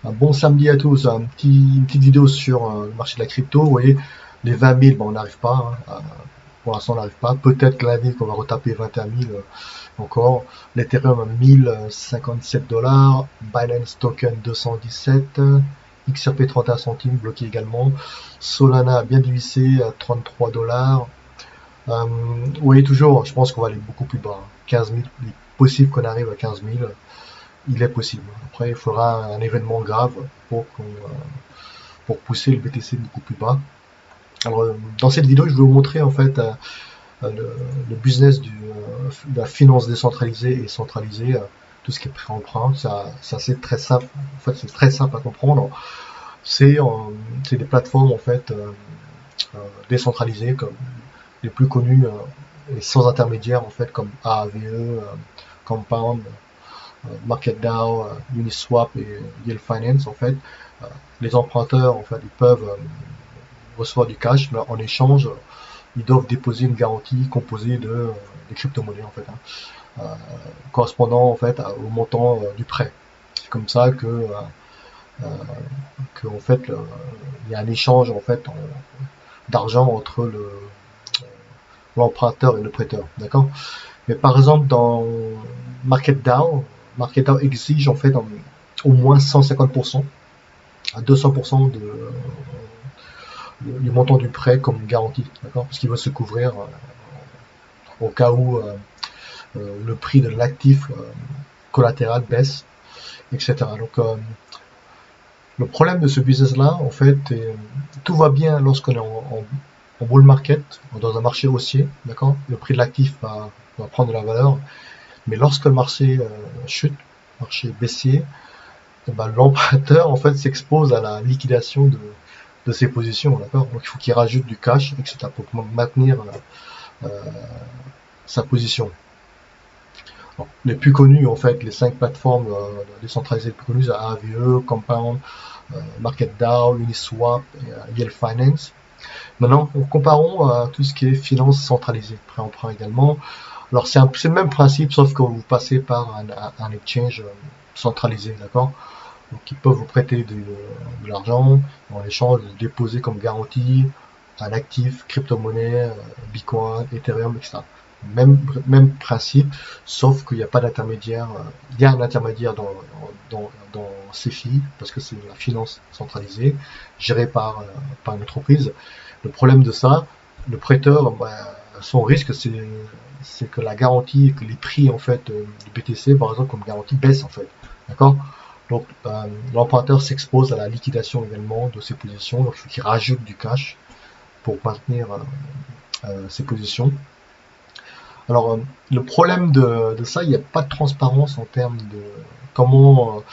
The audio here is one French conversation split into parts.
Un bon samedi à tous. Une petite vidéo sur le marché de la crypto. Vous voyez, les 20 000, bon, on n'arrive pas, hein. Pour l'instant, on n'arrive pas. Peut-être lundi qu'on va retaper 21 000 encore. L'Ethereum à 1057 $. Binance Token 217. XRP 31 centimes, bloqué également. Solana bien divisé à 33 $. Vous voyez toujours, je pense qu'on va aller beaucoup plus bas. 15 000, il est possible qu'on arrive à 15 000. Il est possible. Après, il faudra un événement grave pour pousser le BTC beaucoup plus bas. Alors, dans cette vidéo, je vais vous montrer en fait le business de la finance décentralisée et centralisée, tout ce qui est prêt-emprunt. Ça c'est très simple. En fait, c'est très simple à comprendre. C'est des plateformes en fait décentralisées, comme les plus connues et sans intermédiaire en fait, comme Aave, Compound, MarketDAO, Uniswap et Yield Finance. En fait, les emprunteurs en fait, ils peuvent recevoir du cash, mais en échange, ils doivent déposer une garantie composée de crypto-monnaies en fait, hein, correspondant en fait au montant du prêt. C'est comme ça que en fait, il y a un échange en fait d'argent entre l'emprunteur et le prêteur, d'accord. Mais par exemple dans MarketDAO, MarketDAO exige en fait au moins 150% à 200% du montant du prêt comme garantie, d'accord, parce qu'il va se couvrir au cas où le prix de l'actif collatéral baisse, etc. Donc le problème de ce business-là, en fait, tout va bien lorsqu'on est en bull market, dans un marché haussier, d'accord. Le prix de l'actif va prendre de la valeur, mais lorsque le marché chute, marché baissier, eh ben, l'emprunteur en fait s'expose à la liquidation de ses positions, d'accord. Donc il faut qu'il rajoute du cash, etc. pour maintenir euh, sa position. Bon, les plus connus, en fait, les 5 plateformes décentralisées les plus connues, c'est Aave, Compound, MarketDAO, Uniswap et Yield Finance. Maintenant, comparons à tout ce qui est finance centralisée, prêt-emprunt également. Alors, c'est le même principe, sauf que vous passez par un exchange centralisé, d'accord. Donc, ils peuvent vous prêter de l'argent en échange de déposer comme garantie un actif, crypto-monnaie, Bitcoin, Ethereum, etc. Même principe, sauf qu'il n'y a pas d'intermédiaire. Il y a un intermédiaire dans CeFi, parce que c'est la finance centralisée, gérée par une entreprise. Le problème de ça, le prêteur, son risque, c'est que la garantie, que les prix en fait du BTC, par exemple, comme garantie, baissent en fait. D'accord. Donc l'emprunteur s'expose à la liquidation également de ses positions, donc il faut qu'il rajoute du cash pour maintenir ses positions. Alors le problème de ça, il n'y a pas de transparence en termes de comment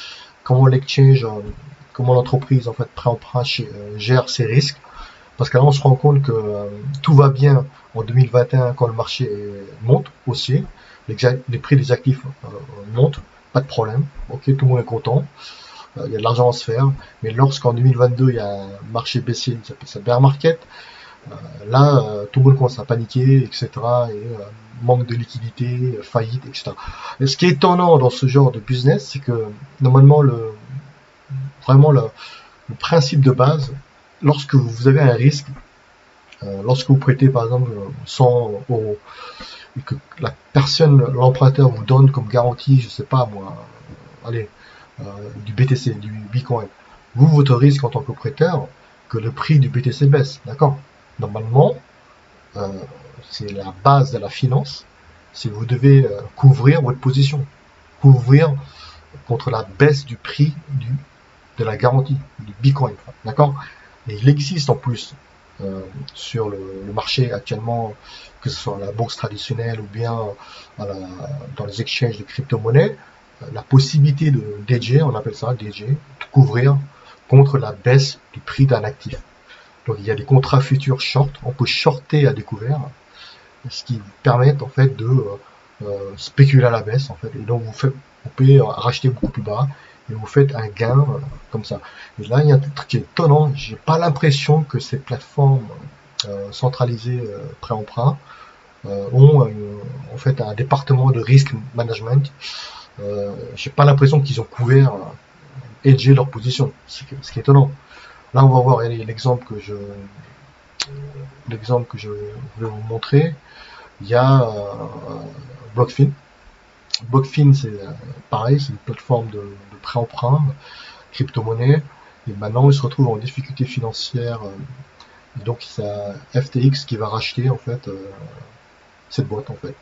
comment l'exchange, comment l'entreprise en fait pré-emprunt gère ses risques. Parce que là, on se rend compte que tout va bien en 2021 quand le marché monte haussier, les prix des actifs montent, pas de problème, ok, tout le monde est content, il y a de l'argent à se faire, mais lorsqu'en 2022 il y a un marché baissier, ça s'appelle ça bear market, là tout le monde commence à paniquer, etc. Et manque de liquidité, faillite, etc. Et ce qui est étonnant dans ce genre de business, c'est que normalement vraiment le principe de base, lorsque vous avez un risque, lorsque vous prêtez par exemple 100 euros et que la personne, l'emprunteur vous donne comme garantie, je sais pas moi, allez, du BTC, du Bitcoin, vous, votre risque en tant que prêteur, que le prix du BTC baisse, d'accord. Normalement, euh, c'est la base de la finance, c'est vous devez couvrir votre position, couvrir contre la baisse du prix de la garantie du Bitcoin, d'accord. Et il existe en plus sur le marché actuellement, que ce soit à la bourse traditionnelle ou bien dans les exchanges de crypto-monnaies, la possibilité de DG, on appelle ça DG, de couvrir contre la baisse du prix d'un actif. Donc il y a des contrats futurs short, on peut shorter à découvert, ce qui vous permet en fait de spéculer à la baisse en fait, et donc vous pouvez racheter beaucoup plus bas et vous faites un gain comme ça. Et là il y a un truc qui est étonnant, j'ai pas l'impression que ces plateformes centralisées pré-emprunt ont en fait un département de risk management. J'ai pas l'impression qu'ils ont couvert hedger leur position, ce qui est étonnant. Là, on va voir l'exemple que je vais vous montrer. Il y a BlockFin. BlockFin, c'est pareil, c'est une plateforme de prêt-emprunt, crypto-monnaie, et maintenant ils se retrouvent en difficulté financière. Donc c'est FTX qui va racheter en fait cette boîte en fait.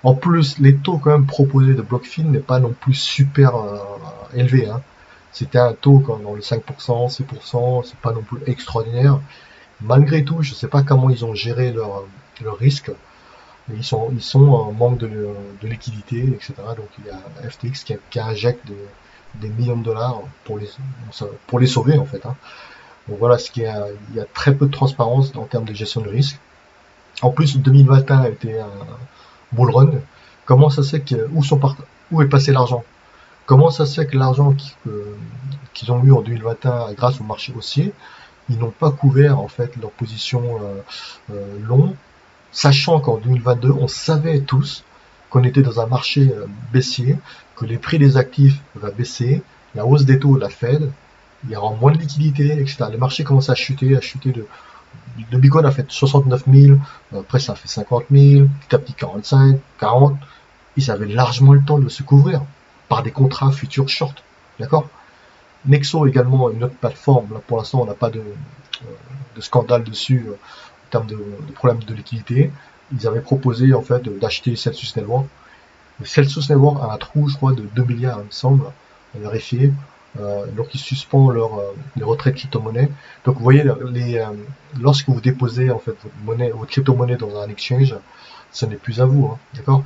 En plus, les taux quand même proposés de BlockFin n'est pas non plus super élevé. Hein. C'était un taux quand dans les 5%, 6%, c'est pas non plus extraordinaire. Malgré tout, je ne sais pas comment ils ont géré leur risque. Ils sont en manque de liquidité, etc. Donc il y a FTX qui injecte des millions de dollars pour les sauver en fait. Hein. Donc voilà, il y a très peu de transparence en termes de gestion de risque. En plus, 2021 a été un bull run. Comment ça se fait où est passé l'argent? Comment ça se fait que l'argent qu'ils ont eu en 2021 grâce au marché haussier, ils n'ont pas couvert en fait leur position long, sachant qu'en 2022, on savait tous qu'on était dans un marché baissier, que les prix des actifs va baisser, la hausse des taux de la Fed, il y aura moins de liquidité, etc. Le marché commence à chuter le Bitcoin a fait 69 000, après ça a fait 50 000, petit à petit 45, 40. Ils avaient largement le temps de se couvrir par des contrats futurs short. D'accord? Nexo également, une autre plateforme. Là, pour l'instant, on n'a pas de scandale dessus en termes de problèmes de liquidité. Ils avaient proposé en fait d'acheter Celsius Network. Celsius Network a un trou, je crois, de 2 milliards, il me semble, à vérifier. Donc ils suspendent les retraits de crypto-monnaie. Donc vous voyez, lorsque vous déposez en fait votre crypto-monnaie dans un exchange, ce n'est plus à vous, hein, d'accord?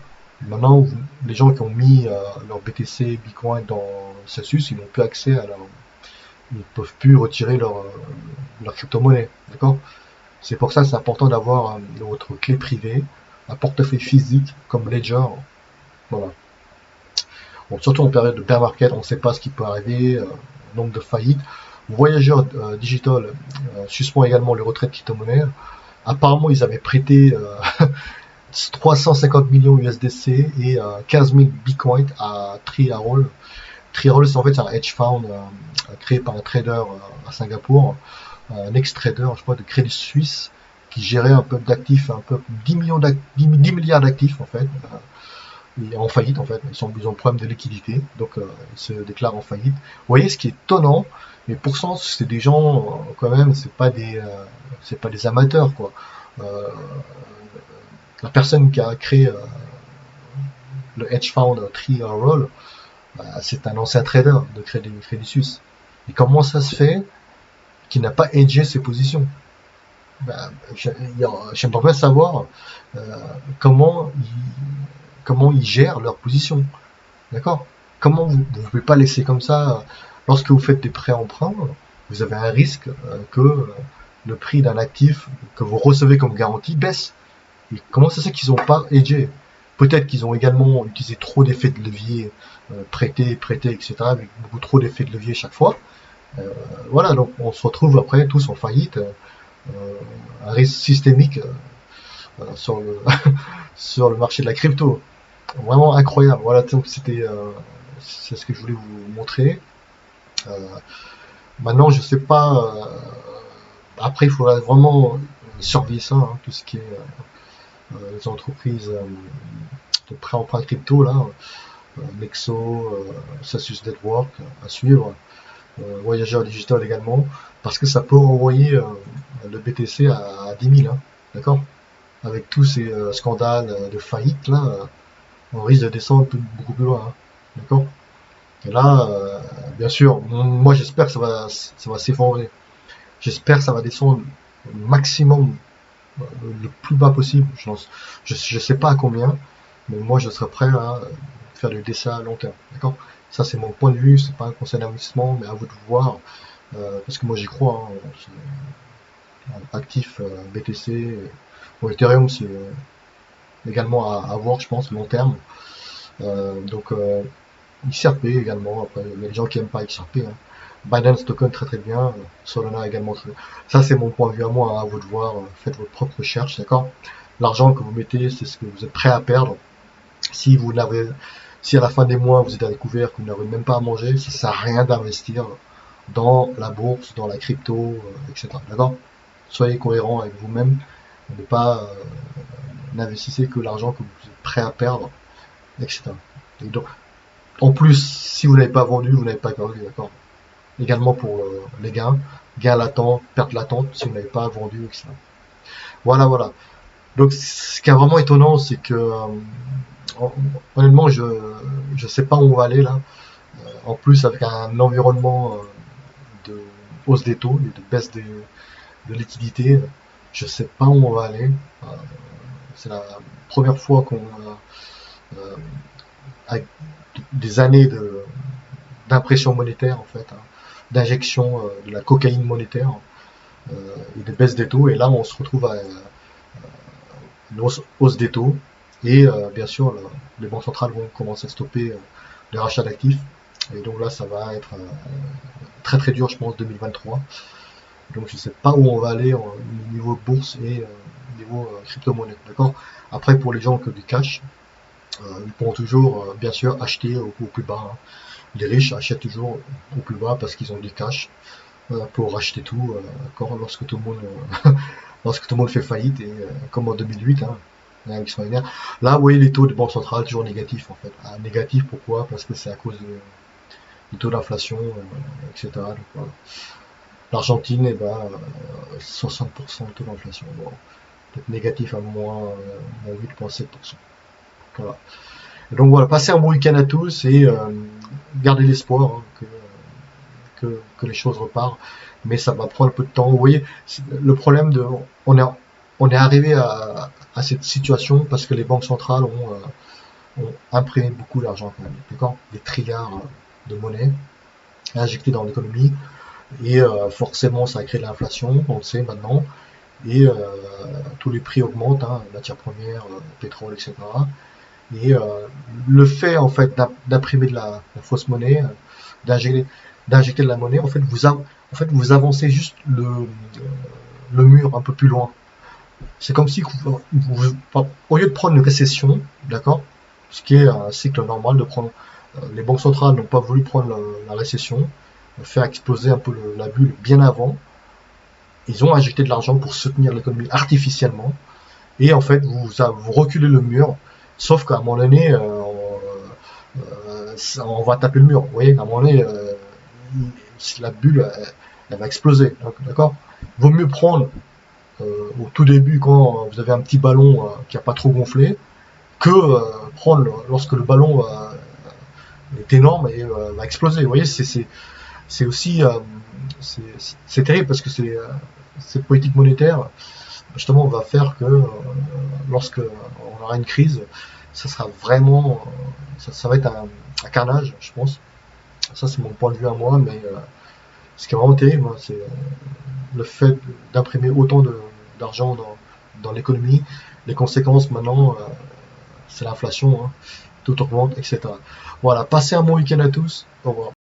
Maintenant, les gens qui ont mis leur BTC, Bitcoin dans Celsius, ils n'ont plus accès ils ne peuvent plus retirer leur crypto-monnaie, d'accord? C'est pour ça que c'est important d'avoir votre clé privée, un portefeuille physique comme Ledger, voilà. Bon, surtout en période de bear market, on ne sait pas ce qui peut arriver, nombre de faillites. Voyageurs Digital suspend également les retraits de crypto-monnaie. Apparemment, ils avaient prêté 350 millions USDC et 15 000 Bitcoin à Triarol. Triarol, c'est en fait un hedge fund créé par un trader à Singapour, un ex-trader, je crois, de Crédit Suisse, qui gérait un peu d'actifs, un peu 10 milliards d'actifs en fait. En faillite en fait, ils ont problème de liquidité, donc ils se déclarent en faillite. Vous voyez, ce qui est étonnant, mais pourtant c'est des gens quand même, c'est pas des amateurs quoi. Euh, la personne qui a créé le hedge fund Triarol, c'est un ancien trader de Crédit Suisse. Et comment ça se fait qu'il n'a pas hedgé ses positions? J'aimerais bien savoir comment ils gèrent leur position. D'accord? Comment vous ne pouvez pas laisser comme ça, lorsque vous faites des prêts-emprunts, vous avez un risque que le prix d'un actif que vous recevez comme garantie baisse. Et comment ça se fait qu'ils n'ont pas hedgé? Peut-être qu'ils ont également utilisé trop d'effets de levier, prêter, etc., avec beaucoup trop d'effets de levier chaque fois. Voilà, donc on se retrouve après tous en faillite, un risque systémique sur le sur le marché de la crypto. Vraiment incroyable. Voilà, donc c'est ce que je voulais vous montrer. Euh, Maintenant, je sais pas. Après, il faudra vraiment surveiller ça, hein, tout ce qui est les entreprises de prêt-emprunt crypto là, Nexo, Celsius Network à suivre, Voyageurs Digital également, parce que ça peut envoyer le BTC à 10 000, hein, d'accord? Avec tous ces scandales de faillite là, on risque de descendre beaucoup plus loin, hein, d'accord? Et là, bien sûr, moi j'espère que ça va s'effondrer. J'espère que ça va descendre au maximum, le plus bas possible. Je sais pas à combien, mais moi je serais prêt à faire des dessins à long terme. D'accord? Ça c'est mon point de vue, c'est pas un conseil d'investissement, mais à vous de voir. Parce que moi j'y crois. Hein, actif BTC, bon, Ethereum c'est également à voir, je pense, long terme. Donc XRP également, après il y a des gens qui aiment pas XRP, hein. Binance Token très très bien, Solana également très bien. Ça c'est mon point de vue à moi, hein, à vous de voir, faites votre propre recherche, d'accord? L'argent que vous mettez, c'est ce que vous êtes prêt à perdre. Si vous n'avez Si à la fin des mois vous êtes à découvert que vous n'avez même pas à manger, ça sert à rien d'investir dans la bourse, dans la crypto, etc. D'accord? Soyez cohérent avec vous-même. Ne pas n'investissez que l'argent que vous êtes prêt à perdre, etc. Et donc, en plus, si vous n'avez pas vendu, vous n'avez pas perdu, d'accord? Également pour les gains, gains latents, perte latente, si vous n'avez pas vendu, etc. Voilà, voilà. Donc, ce qui est vraiment étonnant, c'est que honnêtement, je sais pas où on va aller là. En plus, avec un environnement de hausse des taux et de baisse de liquidité, je sais pas où on va aller. Euh, c'est la première fois qu'on avec des années d'impression monétaire en fait, hein, d'injection de la cocaïne monétaire et de baisse des taux. Et là, on se retrouve à une hausse des taux. Et bien sûr, les banques centrales vont commencer à stopper les rachats d'actifs. Et donc là, ça va être très très dur, je pense, 2023. Donc je ne sais pas où on va aller au niveau bourse et niveau crypto-monnaie. D'accord. Après, pour les gens qui ont du cash, ils pourront toujours, bien sûr, acheter au plus bas. Hein. Les riches achètent toujours au plus bas parce qu'ils ont du cash pour acheter tout quand lorsque tout le monde lorsque tout le monde fait faillite et comme en 2008 hein, extraordinaire. Là vous voyez les taux de banque centrale toujours négatifs en fait. Ah, négatifs pourquoi? Parce que c'est à cause du taux d'inflation etc. Donc, voilà. L'Argentine eh ben 60% de taux d'inflation. Bon, peut-être négatif à moins 8,7%. Voilà. Et donc voilà, passez un bon week-end à tous et gardez l'espoir hein, que les choses repartent, mais ça va prendre un peu de temps. Vous voyez, le problème de, on est arrivé à cette situation parce que les banques centrales ont imprimé beaucoup d'argent, d'accord, des trilliards de monnaie injectés dans l'économie, et forcément ça a créé de l'inflation, on le sait maintenant, et tous les prix augmentent, hein, matières premières, pétrole, etc. Et le fait en fait d'imprimer de la fausse monnaie, d'injecter, d'injecter de la monnaie, en fait, vous avancez juste le mur un peu plus loin. C'est comme si au lieu de prendre une récession, d'accord, ce qui est un cycle normal de prendre, les banques centrales n'ont pas voulu prendre la récession, faire exploser un peu la bulle bien avant. Ils ont injecté de l'argent pour soutenir l'économie artificiellement, et en fait, vous reculez le mur, sauf qu'à un moment donné, on va taper le mur. Vous voyez, à un moment donné, la bulle, elle va exploser. D'accord. Vaut mieux prendre au tout début quand vous avez un petit ballon qui n'a pas trop gonflé, que prendre lorsque le ballon est énorme et va exploser. Vous voyez, c'est aussi c'est terrible parce que cette politique monétaire justement va faire que lorsque on aura une crise, ça sera vraiment ça va être un carnage, je pense. Ça c'est mon point de vue à moi, mais ce qui est vraiment terrible, hein, c'est le fait d'imprimer autant d'argent dans l'économie. Les conséquences maintenant, c'est l'inflation, hein, tout augmente, etc. Voilà, passez un bon week-end à tous. Au revoir.